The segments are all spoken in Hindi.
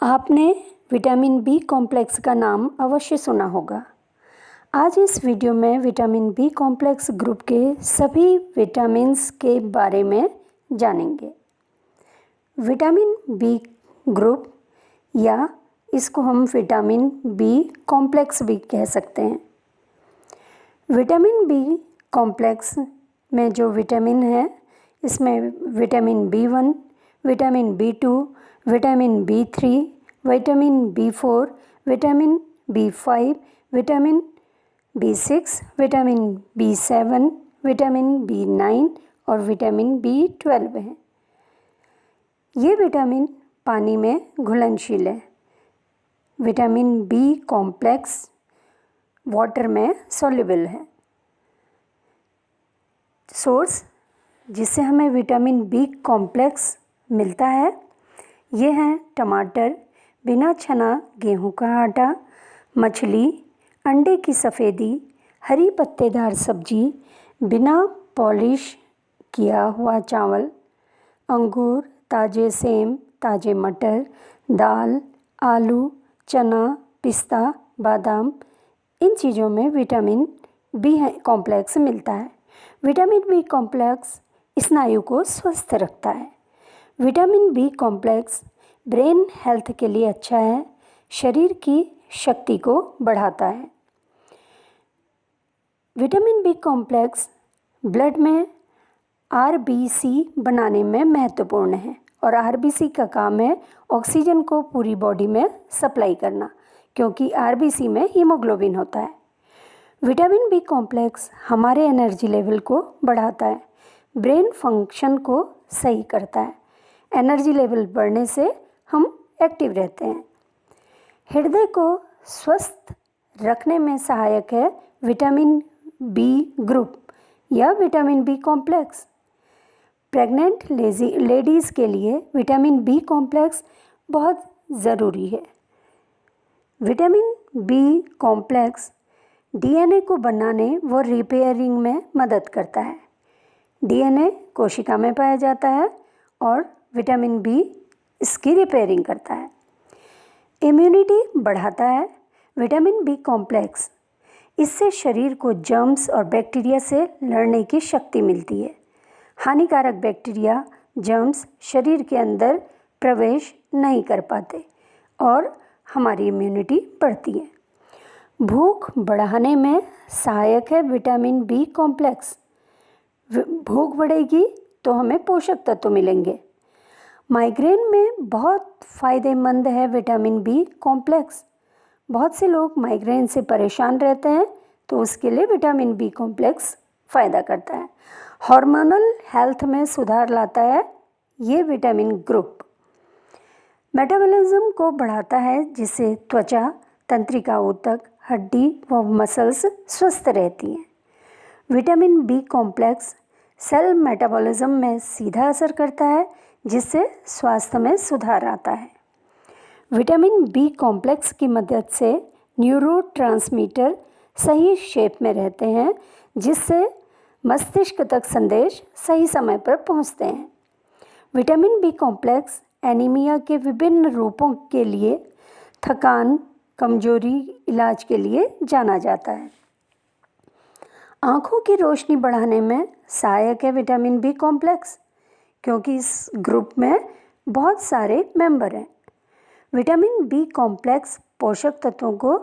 आपने विटामिन बी कॉम्प्लेक्स का नाम अवश्य सुना होगा। आज इस वीडियो में विटामिन बी कॉम्प्लेक्स ग्रुप के सभी विटामिन्स के बारे में जानेंगे। विटामिन बी ग्रुप या इसको हम विटामिन बी कॉम्प्लेक्स भी कह सकते हैं। विटामिन बी कॉम्प्लेक्स में जो विटामिन है इसमें vitamin B1, vitamin बी2, vitamin B3, vitamin B4, vitamin B5, vitamin B6, vitamin बी7, vitamin बी9 और विटामिन बी12 हैं। ये विटामिन पानी में घुलनशील है। विटामिन बी कॉम्प्लेक्स वाटर में सॉल्युबल है। सोर्स जिससे हमें विटामिन बी कॉम्प्लेक्स मिलता है ये हैं टमाटर, बिना छना गेहूं का आटा, मछली, अंडे की सफ़ेदी, हरी पत्तेदार सब्जी, बिना पॉलिश किया हुआ चावल, अंगूर, ताज़े सेम, ताज़े मटर, दाल, आलू, चना, पिस्ता, बादाम, इन चीज़ों में विटामिन बी कॉम्प्लेक्स मिलता है। विटामिन बी कॉम्प्लेक्स स्नायु को स्वस्थ रखता है। Vitamin B complex brain health के लिए अच्छा है, शरीर की शक्ति को बढ़ाता है। विटामिन बी कॉम्प्लेक्स ब्लड में आरबीसी बनाने में महत्वपूर्ण है और आरबीसी का काम है ऑक्सीजन को पूरी बॉडी में सप्लाई करना, क्योंकि आरबीसी में हीमोग्लोबिन होता है। विटामिन बी कॉम्प्लेक्स हमारे एनर्जी लेवल को बढ़ाता है, ब्रेन फंक्शन को सही करता है। एनर्जी लेवल बढ़ने से हम एक्टिव रहते हैं। हृदय को स्वस्थ रखने में सहायक है विटामिन बी ग्रुप या vitamin B complex. Pregnant ladies के लिए विटामिन बी कॉम्प्लेक्स बहुत ज़रूरी है। विटामिन बी कॉम्प्लेक्स डीएनए को बनाने व रिपेयरिंग में मदद करता है। डीएनए कोशिका में पाया जाता है और विटामिन बी इसकी रिपेयरिंग करता है। इम्यूनिटी बढ़ाता है विटामिन बी कॉम्प्लेक्स। इससे शरीर को जर्म्स और बैक्टीरिया से लड़ने की शक्ति मिलती है। हानिकारक बैक्टीरिया, जर्म्स शरीर के अंदर प्रवेश नहीं कर पाते और हमारी इम्यूनिटी बढ़ती है। भूख बढ़ाने में सहायक है विटामिन बी कॉम्प्लेक्स। भूख बढ़ेगी तो हमें पोषक तत्व मिलेंगे। माइग्रेन में बहुत फ़ायदेमंद है विटामिन बी कॉम्प्लेक्स। बहुत से लोग माइग्रेन से परेशान रहते हैं तो उसके लिए विटामिन बी कॉम्प्लेक्स फ़ायदा करता है। हार्मोनल हेल्थ में सुधार लाता है ये विटामिन ग्रुप। मेटाबॉलिज्म को बढ़ाता है जिससे त्वचा, तंत्रिका ऊतक, हड्डी व मसल्स स्वस्थ रहती हैं। Vitamin B complex cell metabolism में सीधा असर करता है जिससे स्वास्थ्य में सुधार आता है। विटामिन बी कॉम्प्लेक्स की मदद से न्यूरोट्रांसमीटर सही शेप में रहते हैं जिससे मस्तिष्क तक संदेश सही समय पर पहुंचते हैं। विटामिन बी कॉम्प्लेक्स एनीमिया के विभिन्न रूपों के लिए थकान, कमजोरी इलाज के लिए जाना जाता है। आँखों की रोशनी बढ़ाने में सहायक है विटामिन बी कॉम्प्लेक्स, क्योंकि इस ग्रुप में बहुत सारे मेंबर हैं। विटामिन बी कॉम्प्लेक्स पोषक तत्वों को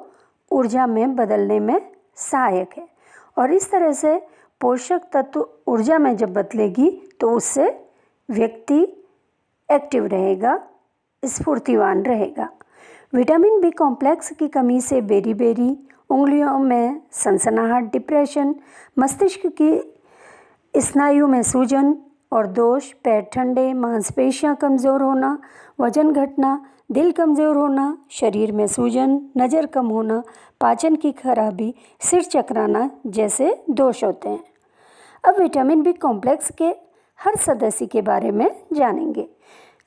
ऊर्जा में बदलने में सहायक है और इस तरह से पोषक तत्व ऊर्जा में जब बदलेगी तो उससे व्यक्ति एक्टिव रहेगा, स्फूर्तिवान रहेगा। विटामिन बी कॉम्प्लेक्स की कमी से बेरी उंगलियों में सनसनाहट, डिप्रेशन, मस्तिष्क की स्नायु में सूजन और दोष, पैर ठंडे, मांसपेशियां कमज़ोर होना, वजन घटना, दिल कमज़ोर होना, शरीर में सूजन, नज़र कम होना, पाचन की खराबी, सिर चकराना जैसे दोष होते हैं। अब विटामिन बी कॉम्प्लेक्स के हर सदस्य के बारे में जानेंगे।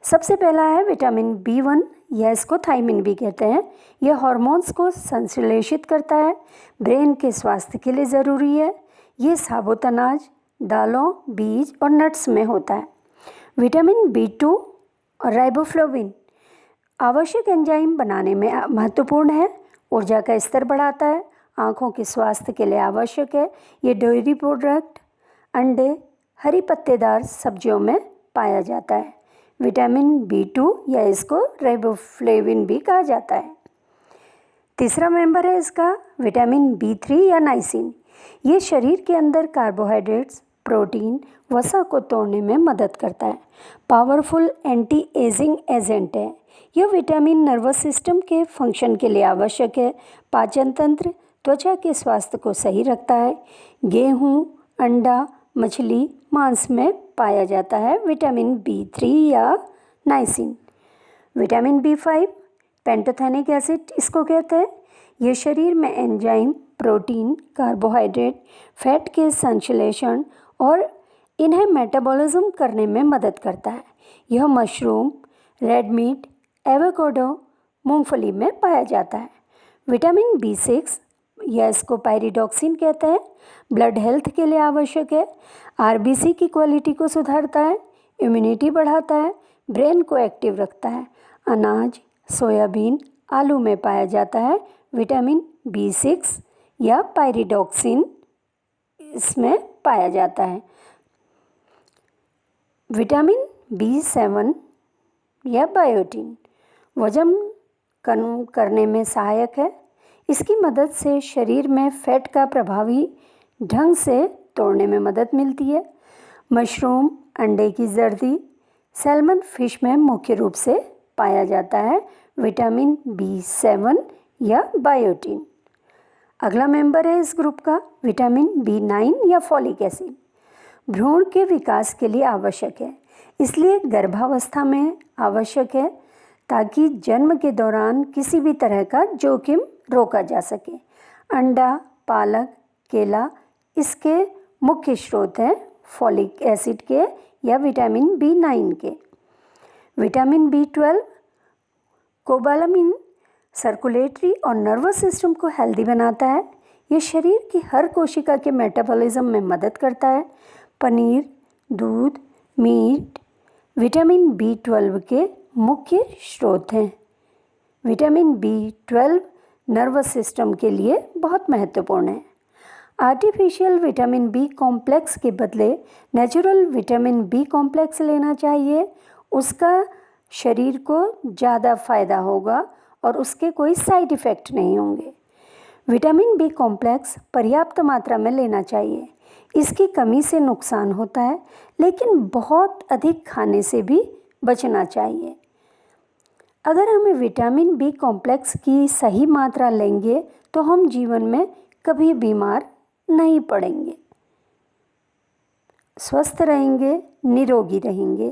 सबसे पहला है विटामिन बी1 या इसको थायमिन भी कहते हैं। यह हार्मोन्स को संश्लेषित करता है, ब्रेन के स्वास्थ्य के लिए ज़रूरी है। ये साबुत अनाज, दालों, बीज और नट्स में होता है। विटामिन बी2 और राइबोफ्लाविन आवश्यक एंजाइम बनाने में महत्वपूर्ण है, ऊर्जा का स्तर बढ़ाता है, आँखों के स्वास्थ्य के लिए आवश्यक है। ये डेयरी प्रोडक्ट, अंडे, हरी पत्तेदार सब्जियों में पाया जाता है। विटामिन B2 या इसको राइबोफ्लेविन भी कहा जाता है। तीसरा मेंबर है इसका विटामिन B3 या नाइसिन। ये शरीर के अंदर कार्बोहाइड्रेट्स, प्रोटीन, वसा को तोड़ने में मदद करता है। पावरफुल एंटी एजिंग एजेंट है। यह विटामिन नर्वस सिस्टम के फंक्शन के लिए आवश्यक है। पाचन तंत्र, त्वचा के स्वास्थ्य को सही रखता है। गेहूँ, अंडा, मछली, मांस में पाया जाता है विटामिन B3 या niacin. Vitamin B5 pantothenic acid इसको कहते हैं। ये शरीर में एंजाइम, प्रोटीन, कार्बोहाइड्रेट, फैट के संश्लेषण और इन्हें मेटाबॉलिज्म करने में मदद करता है। यह मशरूम, रेड मीट, एवोकाडो, मूंगफली में पाया जाता है। विटामिन B6 या इसको पायरिडॉक्सिन कहते हैं, ब्लड हेल्थ के लिए आवश्यक है। RBC की क्वालिटी को सुधारता है, इम्यूनिटी बढ़ाता है, ब्रेन को एक्टिव रखता है। अनाज, सोयाबीन, आलू में पाया जाता है विटामिन B6 या पायरिडॉक्सिन इसमें पाया जाता है। विटामिन B7 या बायोटिन वजन कम करने में सहायक है। इसकी मदद से शरीर में फैट का प्रभावी ढंग से तोड़ने में मदद मिलती है। मशरूम, अंडे की जर्दी, सैल्मन फिश में मुख्य रूप से पाया जाता है विटामिन B7 या बायोटिन। अगला मेंबर है इस ग्रुप का विटामिन B9 या फॉलिक एसिड। भ्रूण के विकास के लिए आवश्यक है, इसलिए गर्भावस्था में आवश्यक है ताकि जन्म के दौरान किसी भी तरह का जोखिम रोका जा सके। अंडा, पालक, केला इसके मुख्य स्रोत हैं फॉलिक एसिड के या विटामिन B9 के। विटामिन B12 कोबालामिन सर्कुलेटरी और नर्वस सिस्टम को हेल्दी बनाता है। ये शरीर की हर कोशिका के मेटाबॉलिज्म में मदद करता है। पनीर, दूध, मीट विटामिन B12 के मुख्य स्रोत हैं। विटामिन B12 नर्वस सिस्टम के लिए बहुत महत्वपूर्ण है। आर्टिफिशियल विटामिन B कॉम्प्लेक्स के बदले नेचुरल विटामिन B कॉम्प्लेक्स लेना चाहिए। उसका शरीर को ज़्यादा फ़ायदा होगा और उसके कोई साइड इफ़ेक्ट नहीं होंगे। विटामिन B कॉम्प्लेक्स पर्याप्त मात्रा में लेना चाहिए। इसकी कमी से नुकसान होता है, लेकिन बहुत अधिक खाने से भी बचना चाहिए। अगर हमें विटामिन B कॉम्प्लेक्स की सही मात्रा लेंगे तो हम जीवन में कभी बीमार नहीं पड़ेंगे, स्वस्थ रहेंगे, निरोगी रहेंगे।